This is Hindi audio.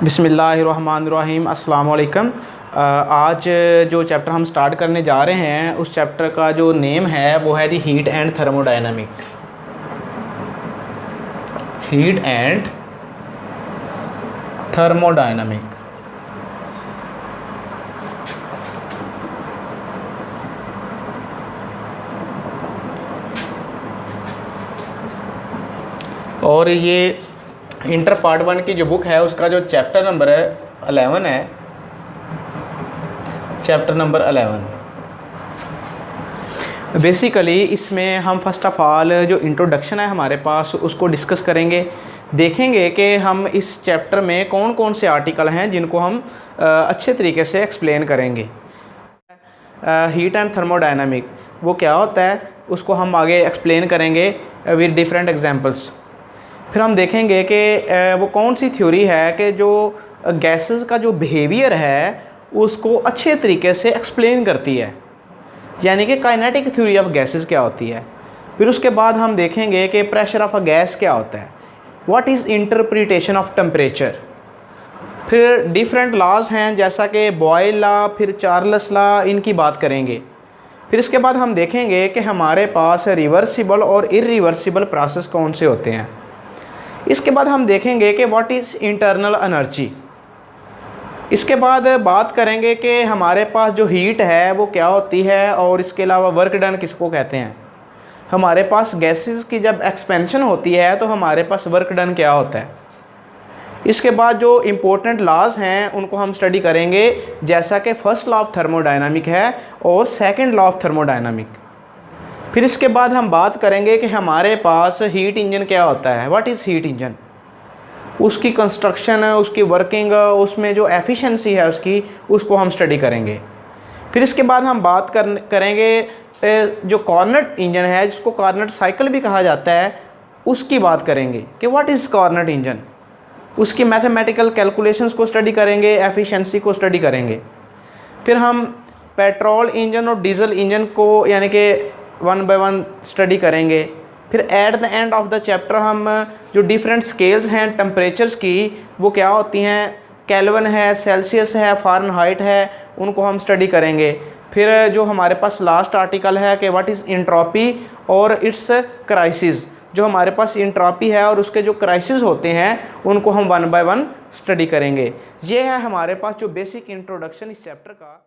बिस्मिल्लाहिर्रहमानिर्रहीम अस्सलाम वालेकुम। आज जो चैप्टर हम स्टार्ट करने जा रहे हैं उस चैप्टर का जो नेम है वो है the heat and thermodynamic. Heat and thermodynamic. और ये इंटर पार्ट 1 की जो बुक है उसका जो चैप्टर नंबर है 11 है, चैप्टर नंबर 11। बेसिकली इसमें हम फर्स्ट ऑफ ऑल जो इंट्रोडक्शन है हमारे पास उसको डिस्कस करेंगे, देखेंगे कि हम इस चैप्टर में कौन कौन से आर्टिकल हैं जिनको हम अच्छे तरीके से एक्सप्लेन करेंगे। हीट एंड थर्मोडायनामिक वो क्या होता है उसको हम आगे एक्सप्लेन करेंगे विद डिफरेंट एग्जांपल्स। फिर हम देखेंगे कि वो कौन सी थ्योरी है कि जो गैसेस का जो बिहेवियर है उसको अच्छे तरीके से एक्सप्लेन करती है, यानी कि काइनेटिक थ्योरी ऑफ गैसेस क्या होती है। फिर उसके बाद हम देखेंगे कि प्रेशर ऑफ अ गैस क्या होता है, what is interpretation of temperature. फिर डिफरेंट लॉज हैं जैसा कि बॉयल लॉ, फिर चार्ल्स लॉ, इनकी बात करेंगे। फिर इसके बाद हम देखेंगे कि हमारे पास रिवर्सिबल और इरिवर्सिबल प्रोसेस कौन से होते हैं। इसके बाद हम देखेंगे कि व्हाट इज़ इंटरनल एनर्जी। इसके बाद बात करेंगे कि हमारे पास जो हीट है वो क्या होती है और इसके अलावा वर्क डन किसको कहते हैं। हमारे पास गैसेस की जब एक्सपेंशन होती है तो हमारे पास वर्क डन क्या होता है। इसके बाद जो इम्पोर्टेंट लॉज हैं उनको हम स्टडी करेंगे, जैसा कि फर्स्ट लॉ ऑफ थर्मोडायनामिक है और सेकंड लॉ ऑफ थर्मोडायनामिक। फिर इसके बाद हम बात करेंगे कि हमारे पास हीट इंजन क्या होता है, व्हाट इज़ हीट इंजन, उसकी कंस्ट्रक्शन, उसकी वर्किंग, उसमें जो एफिशिएंसी है उसकी, उसको हम स्टडी करेंगे। फिर इसके बाद हम बात करेंगे जो कार्नट इंजन है जिसको कार्नट साइकिल भी कहा जाता है, उसकी बात करेंगे कि व्हाट इज़ कार्नट इंजन, उसकी मैथमेटिकल कैलकुलेशंस को स्टडी करेंगे, एफिशिएंसी को स्टडी करेंगे। फिर हम पेट्रोल इंजन और डीजल इंजन को यानी कि 1 बाय 1 स्टडी करेंगे। फिर at the end of the chapter हम जो डिफरेंट स्केल्स हैं टेम्परेचर्स की वो क्या होती हैं, केल्विन है, सेल्सियस है, फ़ारेनहाइट है, उनको हम स्टडी करेंगे। फिर जो हमारे पास लास्ट आर्टिकल है कि व्हाट इज़ इंट्रोपी और इट्स क्राइसिस, जो हमारे पास इंट्रोपी है और उसके जो क्राइसिस होते हैं उनको हम 1 बाय 1 स्टडी करेंगे। ये है हमारे पास जो बेसिक इंट्रोडक्शन इस चैप्टर का।